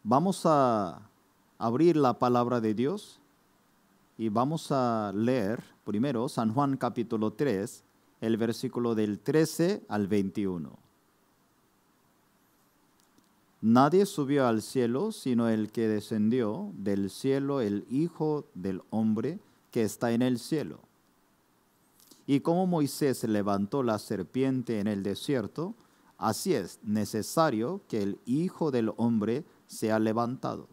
Vamos a abrir la palabra de Dios y vamos a leer primero San Juan capítulo 3, el versículo del 13 al 21. Nadie subió al cielo sino el que descendió del cielo, el Hijo del Hombre que está en el cielo. Y como Moisés levantó la serpiente en el desierto, así es necesario que el Hijo del Hombre sea levantado,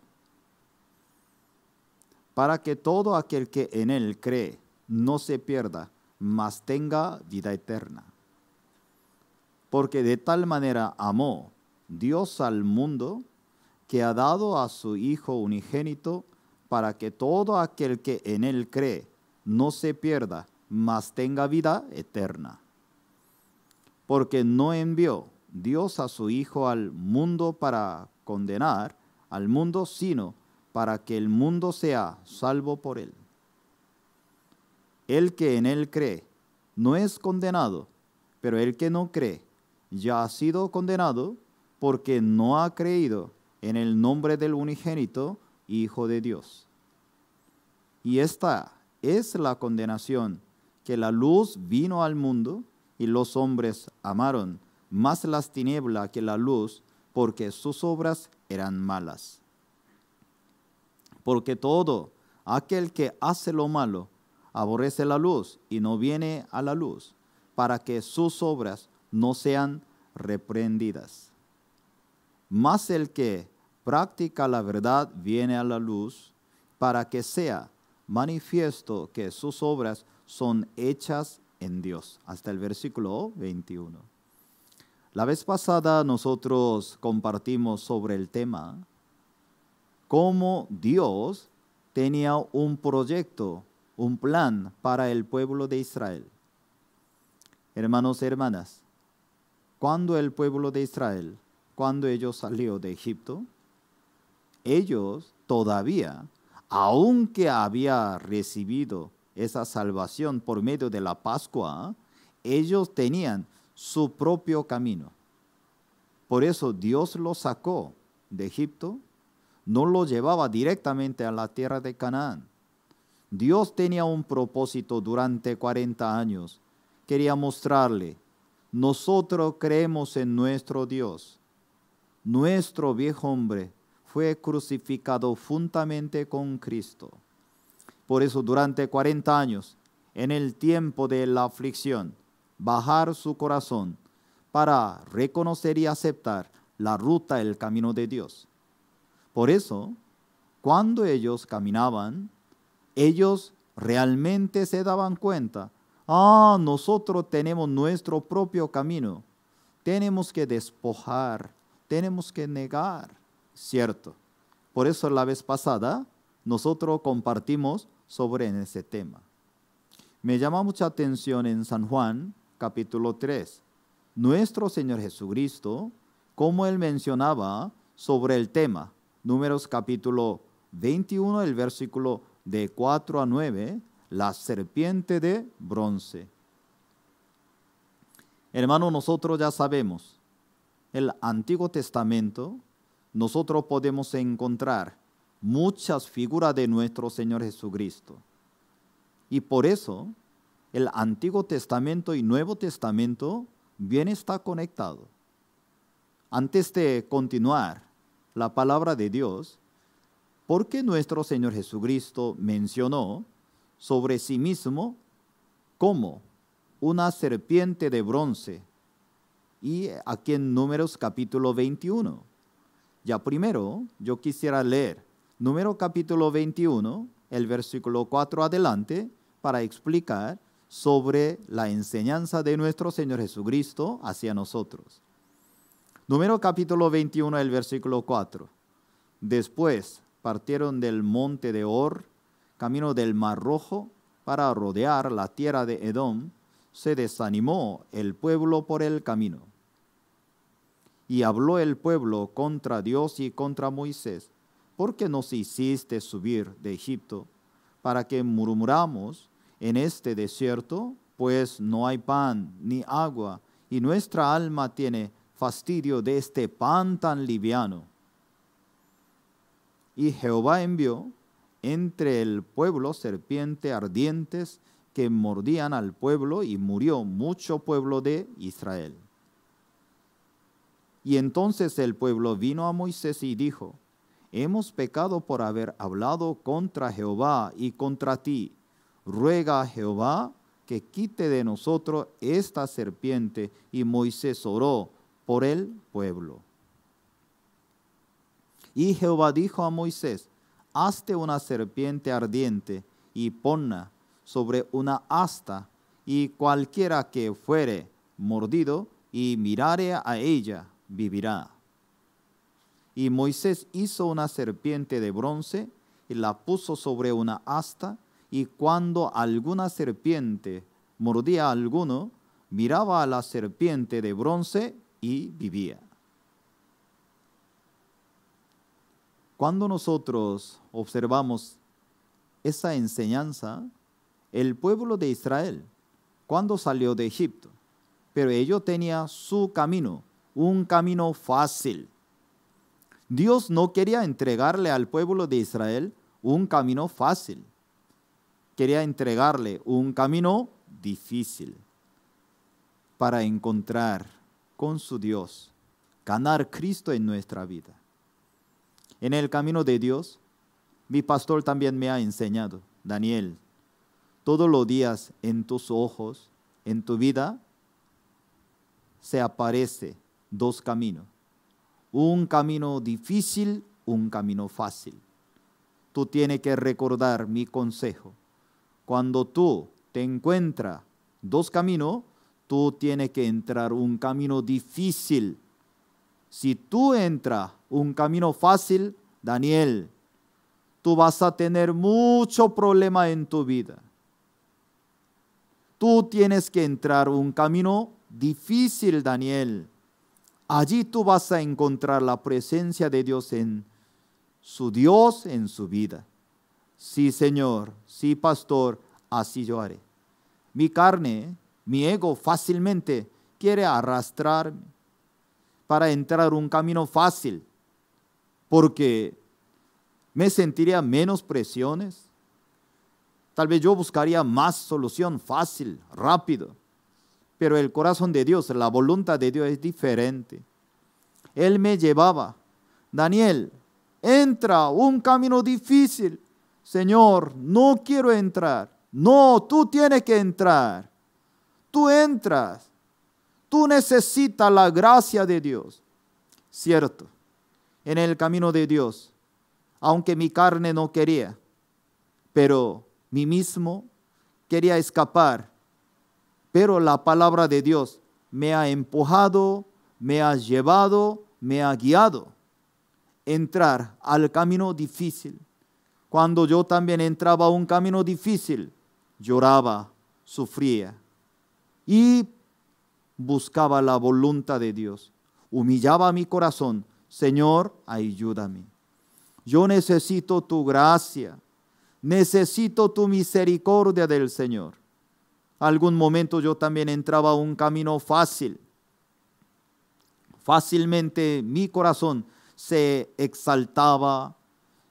para que todo aquel que en él cree no se pierda, mas tenga vida eterna. Porque de tal manera amó Dios al mundo, que ha dado a su Hijo unigénito, para que todo aquel que en él cree no se pierda, mas tenga vida eterna. Porque no envió Dios a su Hijo al mundo para condenar al mundo, sino para que el mundo sea salvo por él. El que en él cree no es condenado, pero el que no cree ya ha sido condenado porque no ha creído en el nombre del unigénito Hijo de Dios. Y esta es la condenación, que la luz vino al mundo y los hombres amaron más las tinieblas que la luz, porque sus obras eran malas. Porque todo aquel que hace lo malo aborrece la luz y no viene a la luz, para que sus obras no sean reprendidas. Mas el que practica la verdad viene a la luz, para que sea manifiesto que sus obras son hechas en Dios. Hasta el versículo 21. La vez pasada nosotros compartimos sobre el tema cómo Dios tenía un proyecto, un plan para el pueblo de Israel. Hermanos y hermanas, cuando el pueblo de Israel, cuando ellos salió de Egipto, ellos todavía, aunque había recibido esa salvación por medio de la Pascua, ellos tenían su propio camino. Por eso Dios los sacó de Egipto, no los llevaba directamente a la tierra de Canaán. Dios tenía un propósito durante 40 años. Quería mostrarle, nosotros creemos en nuestro Dios. Nuestro viejo hombre fue crucificado juntamente con Cristo. Por eso durante 40 años, en el tiempo de la aflicción, bajar su corazón para reconocer y aceptar la ruta, el camino de Dios. Por eso, cuando ellos caminaban, ellos realmente se daban cuenta, nosotros tenemos nuestro propio camino, tenemos que despojar, tenemos que negar, ¿cierto? Por eso la vez pasada nosotros compartimos sobre ese tema. Me llama mucha atención en San Juan capítulo 3, nuestro Señor Jesucristo, como Él mencionaba sobre el tema, Números capítulo 21, el versículo de 4 a 9, la serpiente de bronce. Hermano, nosotros ya sabemos, el Antiguo Testamento, nosotros podemos encontrar muchas figuras de nuestro Señor Jesucristo. Y por eso, el Antiguo Testamento y Nuevo Testamento bien está conectado. Antes de continuar la palabra de Dios, ¿por qué nuestro Señor Jesucristo mencionó sobre sí mismo como una serpiente de bronce? Y aquí en Números capítulo 21. Ya primero yo quisiera leer Número capítulo 21, el versículo 4 adelante, para explicar sobre la enseñanza de nuestro Señor Jesucristo hacia nosotros. Número capítulo 21, el versículo 4. Después partieron del monte de Hor, camino del Mar Rojo, para rodear la tierra de Edom. Se desanimó el pueblo por el camino. Y habló el pueblo contra Dios y contra Moisés: ¿por qué nos hiciste subir de Egipto para que murmuramos en este desierto? Pues no hay pan ni agua, y nuestra alma tiene fastidio de este pan tan liviano. Y Jehová envió entre el pueblo serpientes ardientes que mordían al pueblo, y murió mucho pueblo de Israel. Y entonces el pueblo vino a Moisés y dijo: hemos pecado por haber hablado contra Jehová y contra ti. Ruega a Jehová que quite de nosotros esta serpiente. Y Moisés oró por el pueblo. Y Jehová dijo a Moisés: hazte una serpiente ardiente y ponla sobre una asta, y cualquiera que fuere mordido y mirare a ella, vivirá. Y Moisés hizo una serpiente de bronce y la puso sobre una asta, y cuando alguna serpiente mordía a alguno, miraba a la serpiente de bronce y vivía. Cuando nosotros observamos esa enseñanza, el pueblo de Israel, cuando salió de Egipto, pero ellos tenían su camino, un camino fácil. Dios no quería entregarle al pueblo de Israel un camino fácil. Quería entregarle un camino difícil para encontrar con su Dios, ganar Cristo en nuestra vida. En el camino de Dios, mi pastor también me ha enseñado: Daniel, todos los días en tus ojos, en tu vida, se aparece dos caminos. Un camino difícil, un camino fácil. Tú tienes que recordar mi consejo. Cuando tú te encuentras dos caminos, tú tienes que entrar un camino difícil. Si tú entras un camino fácil, Daniel, tú vas a tener mucho problema en tu vida. Tú tienes que entrar un camino difícil, Daniel. Allí tú vas a encontrar la presencia de Dios en su vida. Sí, Señor, sí, pastor, así yo haré. Mi carne, mi ego fácilmente quiere arrastrarme para entrar un camino fácil, porque me sentiría menos presiones. Tal vez yo buscaría más solución fácil, rápido. Pero el corazón de Dios, la voluntad de Dios es diferente. Él me llevaba: Daniel, entra un camino difícil. Señor, no quiero entrar. No, tú tienes que entrar. Tú entras. Tú necesitas la gracia de Dios. Cierto, en el camino de Dios, aunque mi carne no quería, pero mí mismo quería escapar. Pero la palabra de Dios me ha empujado, me ha llevado, me ha guiado a entrar al camino difícil. Cuando yo también entraba a un camino difícil, lloraba, sufría y buscaba la voluntad de Dios. Humillaba mi corazón: Señor, ayúdame. Yo necesito tu gracia, necesito tu misericordia del Señor. Algún momento yo también entraba a un camino fácil. Fácilmente mi corazón se exaltaba,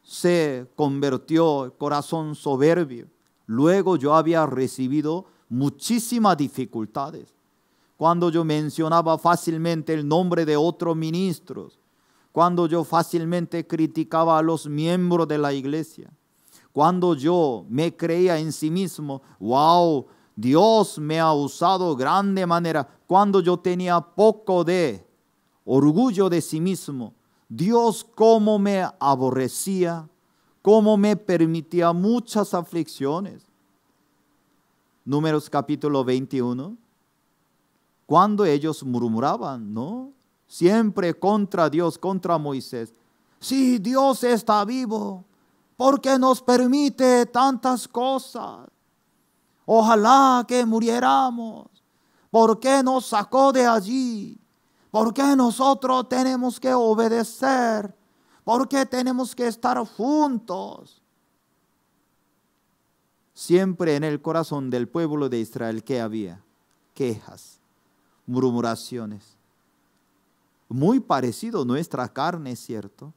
se convirtió en corazón soberbio. Luego yo había recibido muchísimas dificultades. Cuando yo mencionaba fácilmente el nombre de otros ministros, cuando yo fácilmente criticaba a los miembros de la iglesia, cuando yo me creía en sí mismo: wow, Dios me ha usado de grande manera. Cuando yo tenía poco de orgullo de sí mismo, Dios cómo me aborrecía, cómo me permitía muchas aflicciones. Números capítulo 21. Cuando ellos murmuraban, ¿no?, siempre contra Dios, contra Moisés: si Dios está vivo, ¿por qué nos permite tantas cosas? Ojalá que muriéramos. ¿Por qué nos sacó de allí? ¿Por qué nosotros tenemos que obedecer? ¿Por qué tenemos que estar juntos? Siempre en el corazón del pueblo de Israel, ¿qué había? Quejas, murmuraciones. Muy parecido a nuestra carne, ¿cierto?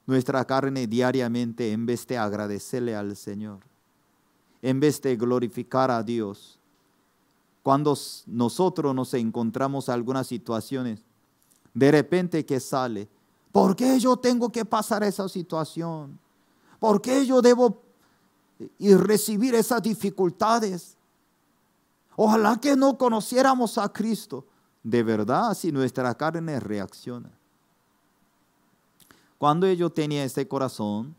nuestra carne diariamente, en vez de agradecerle al Señor, en vez de glorificar a Dios, cuando nosotros nos encontramos en algunas situaciones, de repente que sale, ¿por qué yo tengo que pasar esa situación? ¿Por qué yo debo recibir esas dificultades? Ojalá que no conociéramos a Cristo. De verdad, si nuestra carne reacciona. Cuando ellos tenían ese corazón,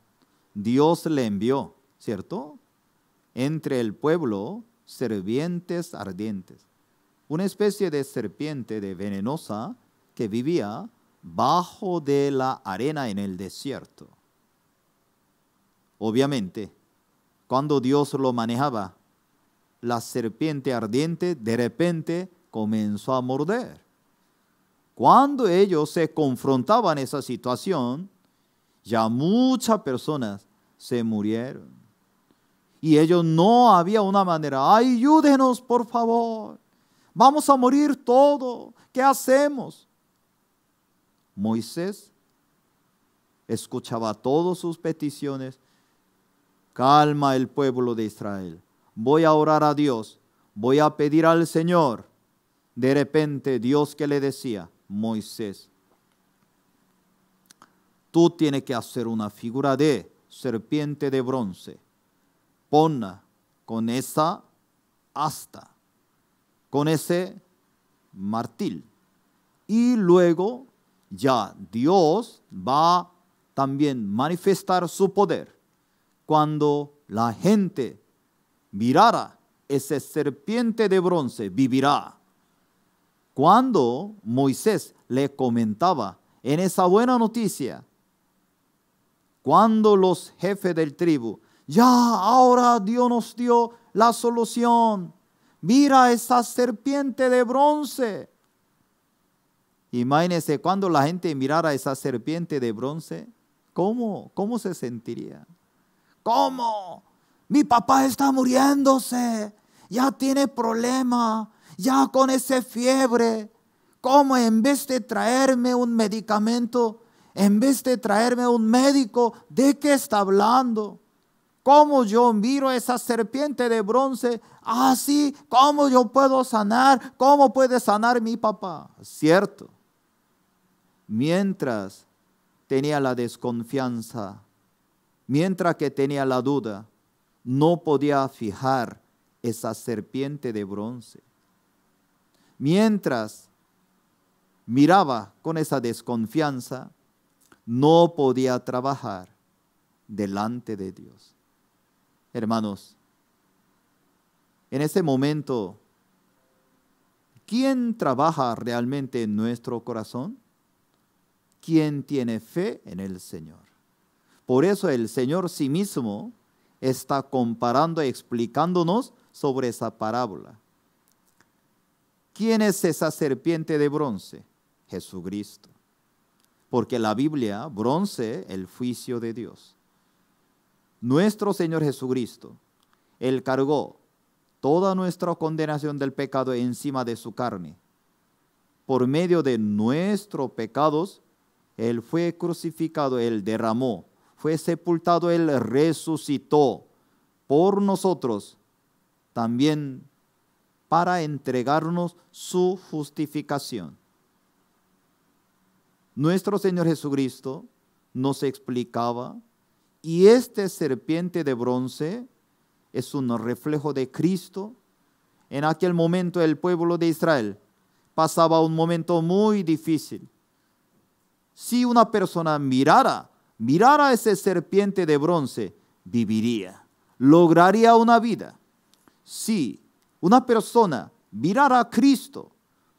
Dios le envió, ¿cierto? Entre el pueblo, serpientes ardientes. Una especie de serpiente venenosa que vivía bajo de la arena en el desierto. Obviamente, cuando Dios lo manejaba, la serpiente ardiente de repente comenzó a morder. Cuando ellos se confrontaban esa situación, ya muchas personas se murieron. Y ellos no había una manera, ayúdenos por favor, vamos a morir todos, ¿qué hacemos? Moisés escuchaba todas sus peticiones, calma el pueblo de Israel, voy a orar a Dios, voy a pedir al Señor. De repente Dios que le decía, Moisés, tú tienes que hacer una figura de serpiente de bronce, ponla con esa asta, con ese martil, y luego ya Dios va también manifestar su poder. Cuando la gente mirara esa serpiente de bronce, vivirá. Cuando Moisés le comentaba en esa buena noticia, cuando los jefes del tribu, ya ahora Dios nos dio la solución, mira esa serpiente de bronce. Imagínense cuando la gente mirara esa serpiente de bronce, ¿cómo se sentiría? ¿Cómo? Mi papá está muriéndose, ya tiene problema, ya con esa fiebre. ¿Cómo en vez de traerme un medicamento, en vez de traerme un médico, de qué está hablando? ¿Cómo yo miro esa serpiente de bronce? Así, ¿cómo yo puedo sanar? ¿Cómo puede sanar mi papá? Cierto. Mientras tenía la desconfianza, mientras que tenía la duda, no podía fijar esa serpiente de bronce. Mientras miraba con esa desconfianza, no podía trabajar delante de Dios. Hermanos, en ese momento, ¿quién trabaja realmente en nuestro corazón? ¿Quién tiene fe en el Señor? Por eso el Señor sí mismo está comparando y explicándonos sobre esa parábola. ¿Quién es esa serpiente de bronce? Jesucristo. Porque la Biblia, bronce, el juicio de Dios. Nuestro Señor Jesucristo, Él cargó toda nuestra condenación del pecado encima de su carne. Por medio de nuestros pecados, Él fue crucificado, Él derramó, fue sepultado, Él resucitó por nosotros, también para entregarnos su justificación. Nuestro Señor Jesucristo nos explicaba, y esta serpiente de bronce es un reflejo de Cristo. En aquel momento el pueblo de Israel pasaba un momento muy difícil. Si una persona mirara esa serpiente de bronce, viviría, lograría una vida. Si una persona mirara a Cristo,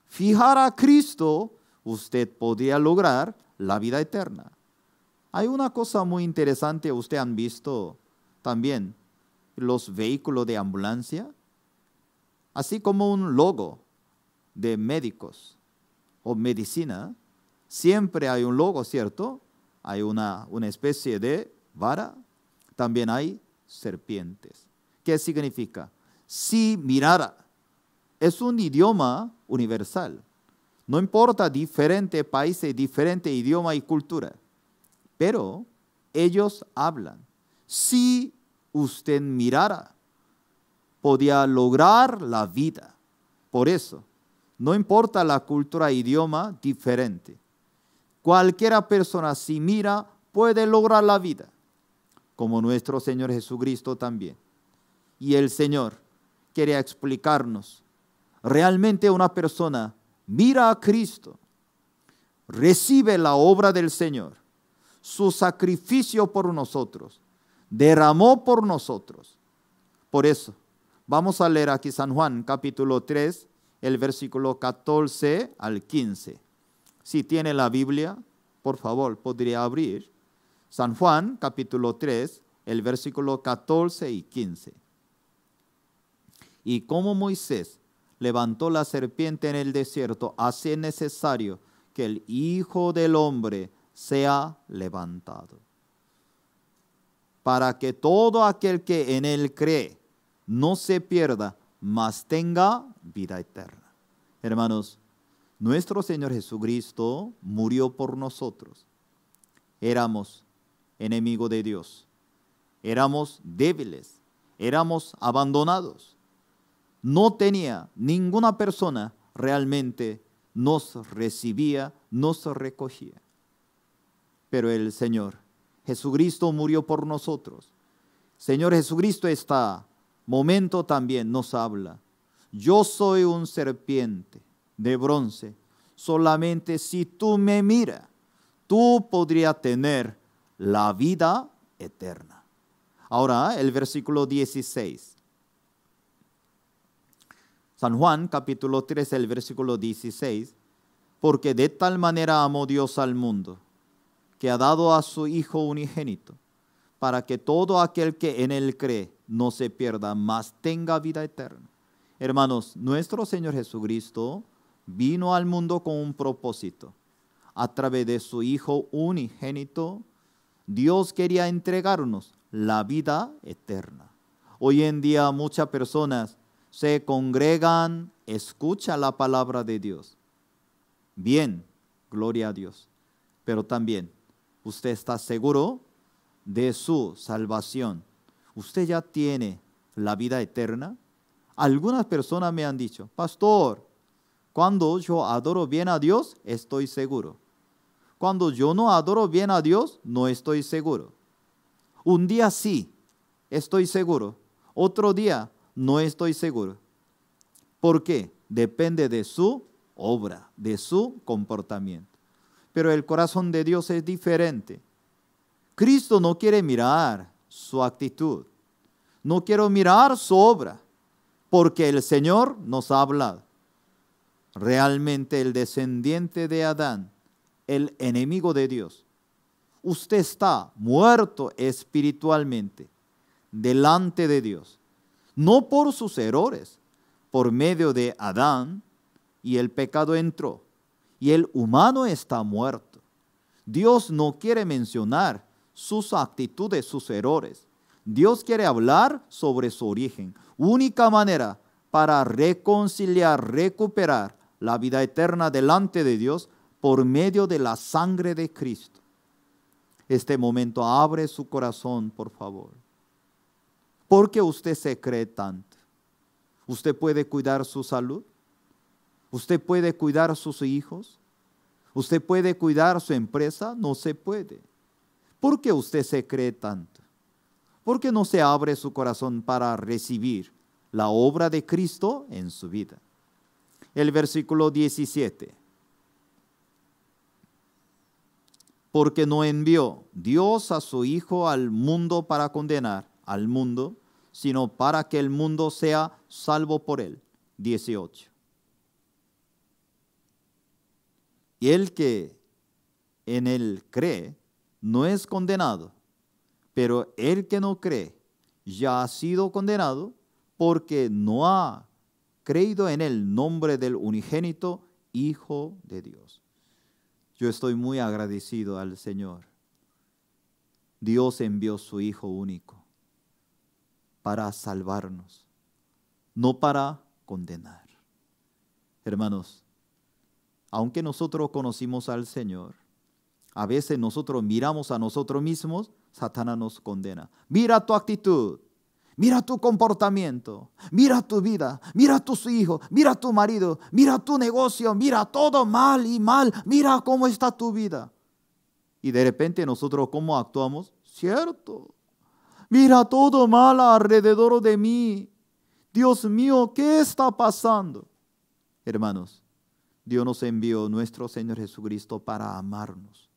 fijara a Cristo, usted podría lograr la vida eterna. Hay una cosa muy interesante, ustedes han visto también los vehículos de ambulancia, así como un logo de médicos o medicina, siempre hay un logo, ¿cierto? Hay una especie de vara, también hay serpientes. ¿Qué significa? Si mirara, es un idioma universal. No importa diferente países, diferente idioma y cultura. Pero ellos hablan. Si usted mirara, podía lograr la vida. Por eso, no importa la cultura, idioma diferente. Cualquiera persona si mira puede lograr la vida, como nuestro Señor Jesucristo también. Y el Señor quería explicarnos, realmente una persona mira a Cristo, recibe la obra del Señor, su sacrificio por nosotros, derramó por nosotros. Por eso, vamos a leer aquí San Juan capítulo 3, el versículo 14 al 15. Si tiene la Biblia, por favor, podría abrir. San Juan capítulo 3, el versículo 14 y 15. Y como Moisés levantó la serpiente en el desierto, así es necesario que el Hijo del Hombre sea levantado, para que todo aquel que en él cree no se pierda, mas tenga vida eterna. Hermanos, nuestro Señor Jesucristo murió por nosotros. Éramos enemigos de Dios, éramos débiles, éramos abandonados. No tenía ninguna persona realmente nos recibía, nos recogía. Pero el Señor Jesucristo murió por nosotros. Señor Jesucristo, este momento también nos habla. Yo soy un serpiente de bronce. Solamente si tú me miras, tú podrías tener la vida eterna. Ahora el versículo 16. San Juan capítulo 3, el versículo 16. Porque de tal manera amó Dios al mundo, que ha dado a su Hijo unigénito, para que todo aquel que en él cree no se pierda, mas tenga vida eterna. Hermanos, nuestro Señor Jesucristo vino al mundo con un propósito. A través de su Hijo unigénito, Dios quería entregarnos la vida eterna. Hoy en día muchas personas se congregan, escuchan la palabra de Dios. Bien, gloria a Dios. Pero también, ¿usted está seguro de su salvación? ¿Usted ya tiene la vida eterna? Algunas personas me han dicho, pastor, cuando yo adoro bien a Dios, estoy seguro. Cuando yo no adoro bien a Dios, no estoy seguro. Un día sí, estoy seguro. Otro día, no estoy seguro. ¿Por qué? Depende de su obra, de su comportamiento. Pero el corazón de Dios es diferente. Cristo no quiere mirar su actitud. No quiero mirar su obra, porque el Señor nos ha hablado. Realmente el descendiente de Adán, el enemigo de Dios, usted está muerto espiritualmente delante de Dios. No por sus errores, por medio de Adán, y el pecado entró, y el humano está muerto. Dios no quiere mencionar sus actitudes, sus errores. Dios quiere hablar sobre su origen. Única manera para reconciliar, recuperar la vida eterna delante de Dios por medio de la sangre de Cristo. Este momento abre su corazón, por favor. ¿Por qué usted se cree tanto? ¿Usted puede cuidar su salud? ¿Usted puede cuidar a sus hijos? ¿Usted puede cuidar su empresa? No se puede. ¿Por qué usted se cree tanto? ¿Por qué no se abre su corazón para recibir la obra de Cristo en su vida? El versículo 17. Porque no envió Dios a su Hijo al mundo para condenar al mundo, sino para que el mundo sea salvo por él. 18. Y el que en él cree no es condenado, pero el que no cree ya ha sido condenado porque no ha creído en el nombre del unigénito Hijo de Dios. Yo estoy muy agradecido al Señor. Dios envió su Hijo único para salvarnos, no para condenar. Hermanos, aunque nosotros conocimos al Señor, A veces nosotros miramos a nosotros mismos, Satanás nos condena. Mira tu actitud, mira tu comportamiento, mira tu vida, mira tus hijos, mira tu marido, mira tu negocio, mira todo mal y mal, mira cómo está tu vida. Y de repente nosotros, ¿cómo actuamos? Cierto, mira todo mal alrededor de mí. Dios mío, ¿qué está pasando? Hermanos, Dios nos envió nuestro Señor Jesucristo para amarnos,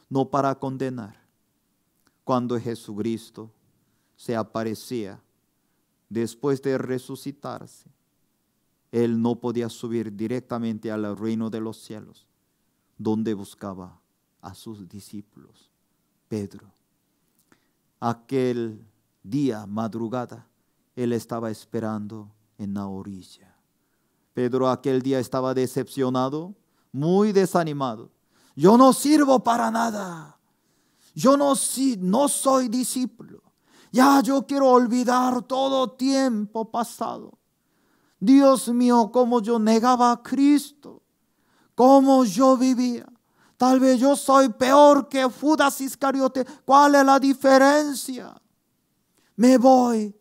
no para condenar. Cuando Jesucristo se aparecía después de resucitarse, Él no podía subir directamente al reino de los cielos, donde buscaba a sus discípulos. Pedro, aquel día, madrugada, Él estaba esperando en la orilla. Pedro aquel día estaba decepcionado, muy desanimado. Yo no sirvo para nada. Yo no soy discípulo. Ya yo quiero olvidar todo tiempo pasado. Dios mío, cómo yo negaba a Cristo. Cómo yo vivía. Tal vez yo soy peor que Judas Iscariote. ¿Cuál es la diferencia? Me voy.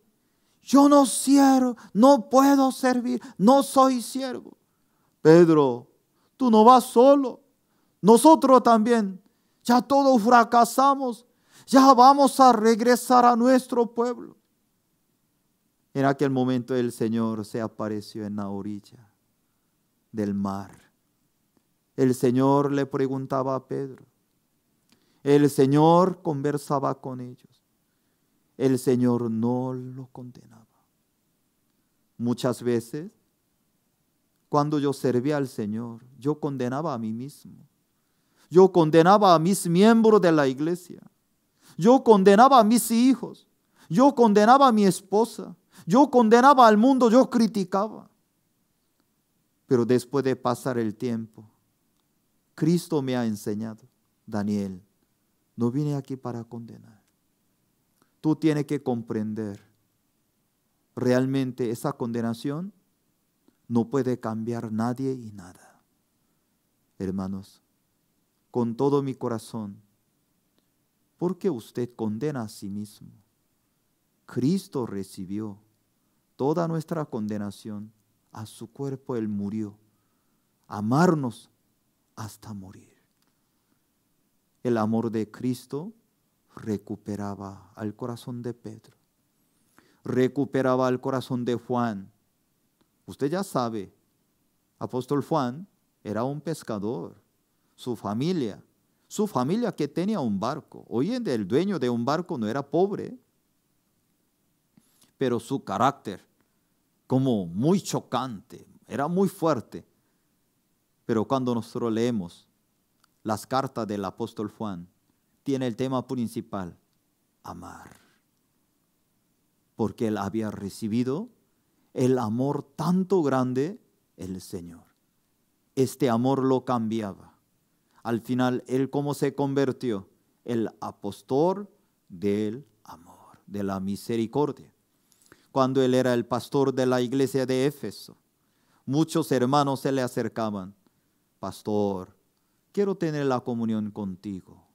Yo no sirvo, no puedo servir, no soy siervo. Pedro, tú no vas solo. Nosotros también, ya todos fracasamos. Ya vamos a regresar a nuestro pueblo. En aquel momento el Señor se apareció en la orilla del mar. El Señor le preguntaba a Pedro. El Señor conversaba con ellos. El Señor no lo condenaba. Muchas veces, cuando yo servía al Señor, yo condenaba a mí mismo. Yo condenaba a mis miembros de la iglesia. Yo condenaba a mis hijos. Yo condenaba a mi esposa. Yo condenaba al mundo, yo criticaba. Pero después de pasar el tiempo, Cristo me ha enseñado, Daniel, no vine aquí para condenar. Tú tienes que comprender, realmente esa condenación no puede cambiar nadie y nada. Hermanos, con todo mi corazón, ¿por qué usted condena a sí mismo? Cristo recibió toda nuestra condenación a su cuerpo, Él murió. Amarnos hasta morir. El amor de Cristo recuperaba al corazón de Pedro, recuperaba al corazón de Juan. Usted ya sabe, apóstol Juan era un pescador, su familia que tenía un barco. Hoy en día el dueño de un barco no era pobre, pero su carácter como muy chocante, era muy fuerte. Pero cuando nosotros leemos las cartas del apóstol Juan, tiene el tema principal, amar. Porque él había recibido el amor tanto grande del Señor. Este amor lo cambiaba. Al final, él cómo se convirtió, el apóstol del amor, de la misericordia. Cuando él era el pastor de la iglesia de Éfeso, muchos hermanos se le acercaban. Pastor, quiero tener la comunión contigo.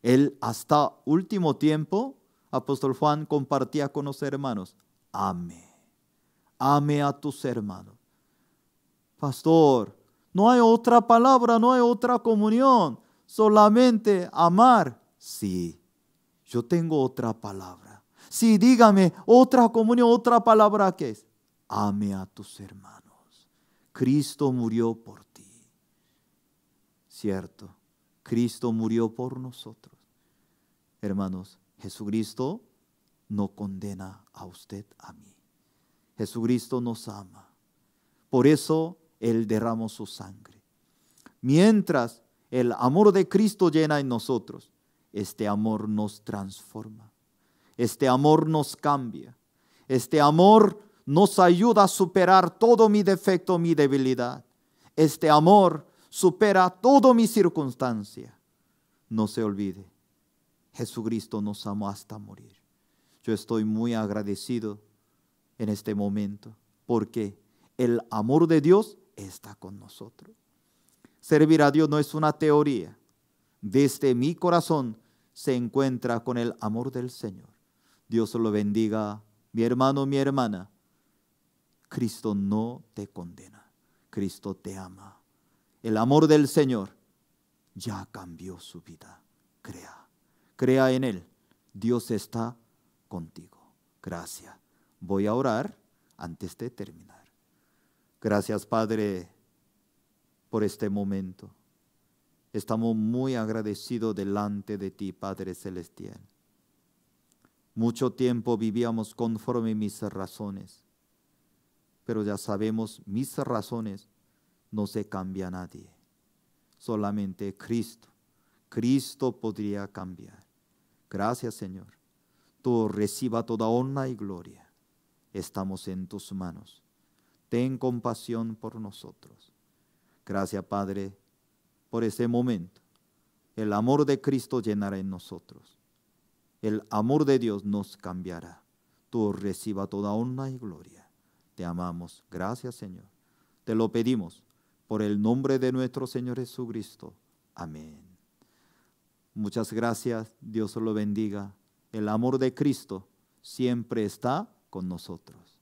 Él hasta último tiempo, apóstol Juan compartía con los hermanos, ame a tus hermanos. Pastor, no hay otra palabra, no hay otra comunión, solamente amar. Sí, yo tengo otra palabra. Sí, dígame, otra comunión, otra palabra que es, ame a tus hermanos. Cristo murió por ti. Cierto, Cristo murió por nosotros. Hermanos, Jesucristo no condena a usted, a mí. Jesucristo nos ama. Por eso Él derramó su sangre. Mientras el amor de Cristo llena en nosotros, este amor nos transforma. Este amor nos cambia. Este amor nos ayuda a superar todo mi defecto, mi debilidad. Este amor supera toda mi circunstancia. No se olvide, Jesucristo nos amó hasta morir. Yo estoy muy agradecido en este momento porque el amor de Dios está con nosotros. Servir a Dios no es una teoría, desde mi corazón se encuentra con el amor del Señor. Dios lo bendiga, mi hermano, mi hermana. Cristo no te condena, Cristo te ama. El amor del Señor ya cambió su vida. Crea en Él. Dios está contigo. Gracias. Voy a orar antes de terminar. Gracias, Padre, por este momento. Estamos muy agradecidos delante de ti, Padre Celestial. Mucho tiempo vivíamos conforme mis razones, pero ya sabemos, mis razones no se cambia a nadie. Solamente Cristo podría cambiar. Gracias, Señor. Tú reciba toda honra y gloria. Estamos en tus manos. Ten compasión por nosotros. Gracias, Padre, por ese momento. El amor de Cristo llenará en nosotros. El amor de Dios nos cambiará. Tú reciba toda honra y gloria. Te amamos. Gracias, Señor. Te lo pedimos por el nombre de nuestro Señor Jesucristo. Amén. Muchas gracias. Dios lo bendiga. El amor de Cristo siempre está con nosotros.